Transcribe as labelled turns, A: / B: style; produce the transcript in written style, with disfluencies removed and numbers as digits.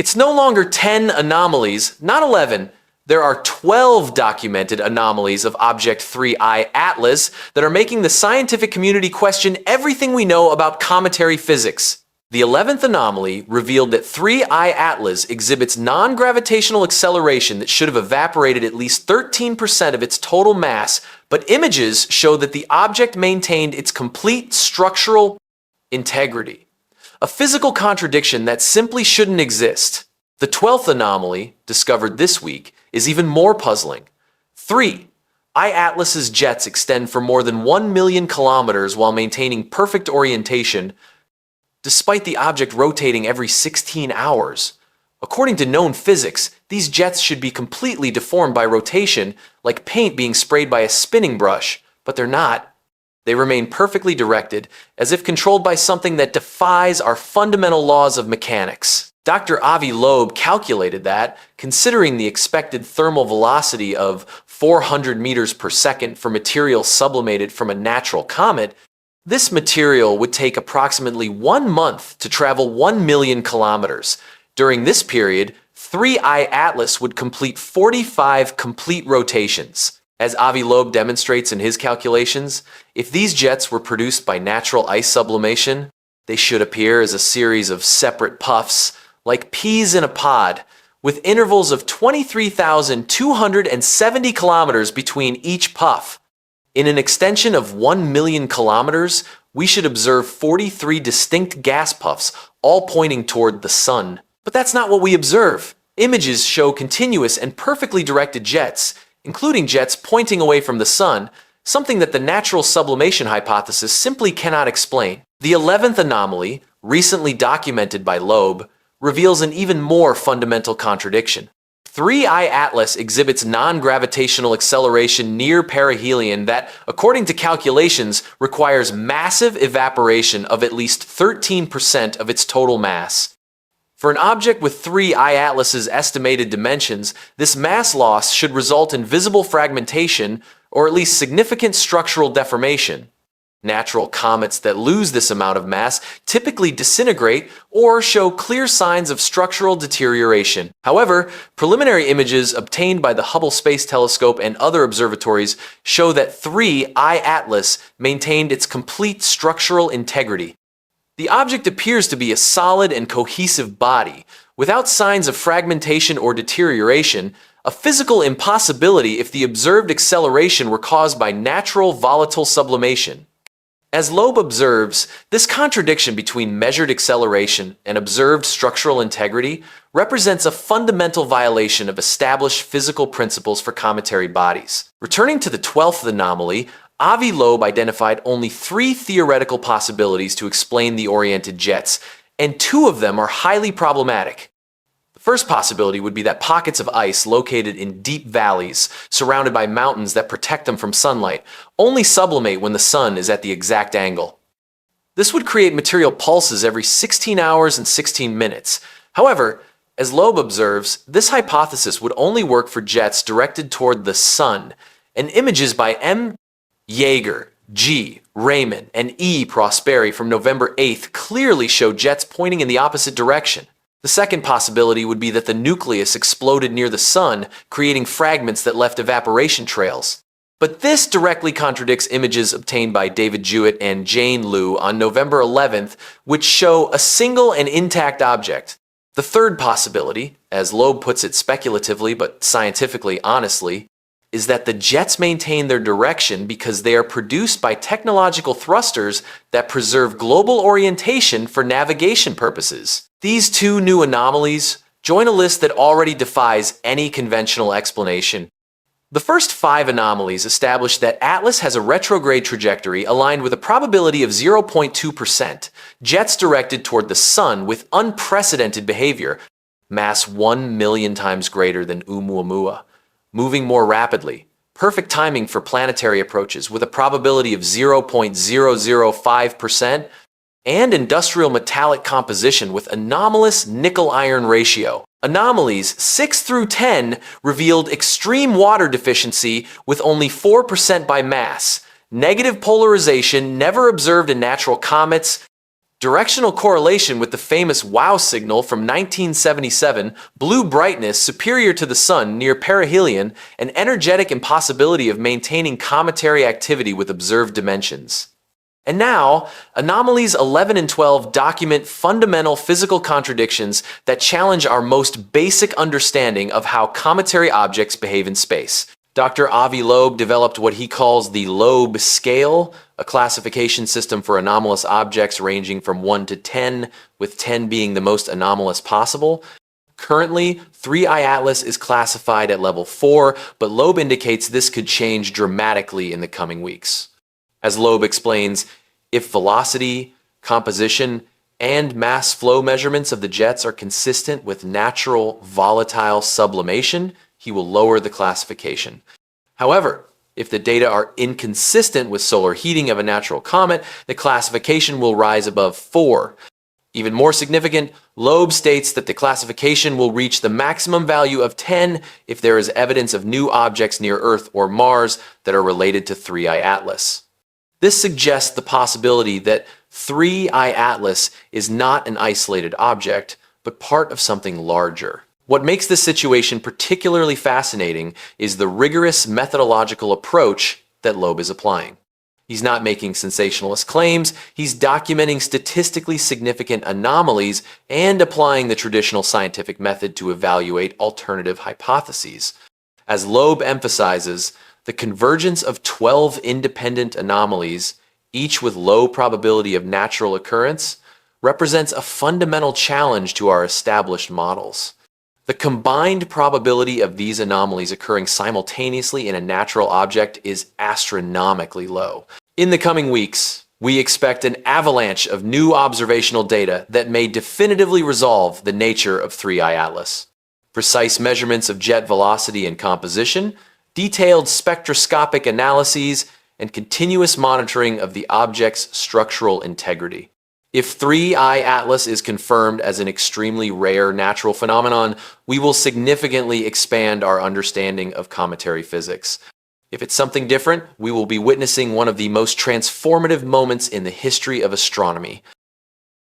A: It's no longer 10 anomalies, not 11. There are 12 documented anomalies of Object 3I Atlas that are making the scientific community question everything we know about cometary physics. The 11th anomaly revealed that 3I Atlas exhibits non-gravitational acceleration that should have evaporated at least 13% of its total mass, but images show that the object maintained its complete structural integrity. A physical contradiction that simply shouldn't exist. The 12th anomaly, discovered this week, is even more puzzling. 3. I-Atlas's jets extend for more than 1 million kilometers while maintaining perfect orientation, despite the object rotating every 16 hours. According to known physics, these jets should be completely deformed by rotation, like paint being sprayed by a spinning brush, but they're not. They remain perfectly directed, as if controlled by something that defies our fundamental laws of mechanics. Dr. Avi Loeb calculated that, considering the expected thermal velocity of 400 meters per second for material sublimated from a natural comet, this material would take approximately 1 month to travel 1 million kilometers. During this period, 3I Atlas would complete 45 complete rotations. As Avi Loeb demonstrates in his calculations, if these jets were produced by natural ice sublimation, they should appear as a series of separate puffs, like peas in a pod, with intervals of 23,270 kilometers between each puff. In an extension of 1 million kilometers, we should observe 43 distinct gas puffs, all pointing toward the sun. But that's not what we observe. Images show continuous and perfectly directed jets, including jets pointing away from the sun, something that the natural sublimation hypothesis simply cannot explain. The 11th anomaly, recently documented by Loeb, reveals an even more fundamental contradiction. 3I Atlas exhibits non-gravitational acceleration near perihelion that, according to calculations, requires massive evaporation of at least 13% of its total mass. For an object with 3I Atlas's estimated dimensions, this mass loss should result in visible fragmentation or at least significant structural deformation. Natural comets that lose this amount of mass typically disintegrate or show clear signs of structural deterioration. However, preliminary images obtained by the Hubble Space Telescope and other observatories show that 3I Atlas maintained its complete structural integrity. The object appears to be a solid and cohesive body, without signs of fragmentation or deterioration, a physical impossibility if the observed acceleration were caused by natural volatile sublimation. As Loeb observes, this contradiction between measured acceleration and observed structural integrity represents a fundamental violation of established physical principles for cometary bodies. Returning to the 12th anomaly, Avi Loeb identified only 3 theoretical possibilities to explain the oriented jets, and 2 of them are highly problematic. The first possibility would be that pockets of ice located in deep valleys, surrounded by mountains that protect them from sunlight, only sublimate when the sun is at the exact angle. This would create material pulses every 16 hours and 16 minutes. However, as Loeb observes, this hypothesis would only work for jets directed toward the sun, and images by M. Yeager, G. Raymond, and E. Prosperi from November 8th clearly show jets pointing in the opposite direction. The second possibility would be that the nucleus exploded near the sun, creating fragments that left evaporation trails. But this directly contradicts images obtained by David Jewett and Jane Liu on November 11th, which show a single and intact object. The third possibility, as Loeb puts it speculatively but scientifically honestly, is that the jets maintain their direction because they are produced by technological thrusters that preserve global orientation for navigation purposes. These 2 new anomalies join a list that already defies any conventional explanation. The first 5 anomalies establish that Atlas has a retrograde trajectory aligned with a probability of 0.2%, jets directed toward the sun with unprecedented behavior, mass 1 million times greater than Oumuamua, moving more rapidly, perfect timing for planetary approaches with a probability of 0.005%, and industrial metallic composition with anomalous nickel-iron ratio. Anomalies 6 through 10 revealed extreme water deficiency with only 4% by mass, negative polarization never observed in natural comets, Directional correlation with the famous WOW signal from 1977, blue brightness superior to the sun near perihelion, an energetic impossibility of maintaining cometary activity with observed dimensions. And now, Anomalies 11 and 12 document fundamental physical contradictions that challenge our most basic understanding of how cometary objects behave in space. Dr. Avi Loeb developed what he calls the Loeb scale, a classification system for anomalous objects ranging from 1 to 10, with 10 being the most anomalous possible. Currently, 3I Atlas is classified at level 4, but Loeb indicates this could change dramatically in the coming weeks. As Loeb explains, if velocity, composition, and mass flow measurements of the jets are consistent with natural volatile sublimation, he will lower the classification. However, if the data are inconsistent with solar heating of a natural comet, the classification will rise above 4. Even more significant, Loeb states that the classification will reach the maximum value of 10 if there is evidence of new objects near Earth or Mars that are related to 3I Atlas. This suggests the possibility that 3I Atlas is not an isolated object, but part of something larger. What makes this situation particularly fascinating is the rigorous methodological approach that Loeb is applying. He's not making sensationalist claims, he's documenting statistically significant anomalies and applying the traditional scientific method to evaluate alternative hypotheses. As Loeb emphasizes, the convergence of 12 independent anomalies, each with low probability of natural occurrence, represents a fundamental challenge to our established models. The combined probability of these anomalies occurring simultaneously in a natural object is astronomically low. In the coming weeks, we expect an avalanche of new observational data that may definitively resolve the nature of 3I Atlas. Precise measurements of jet velocity and composition, detailed spectroscopic analyses, and continuous monitoring of the object's structural integrity. If 3I Atlas is confirmed as an extremely rare natural phenomenon, we will significantly expand our understanding of cometary physics. If it's something different, we will be witnessing one of the most transformative moments in the history of astronomy.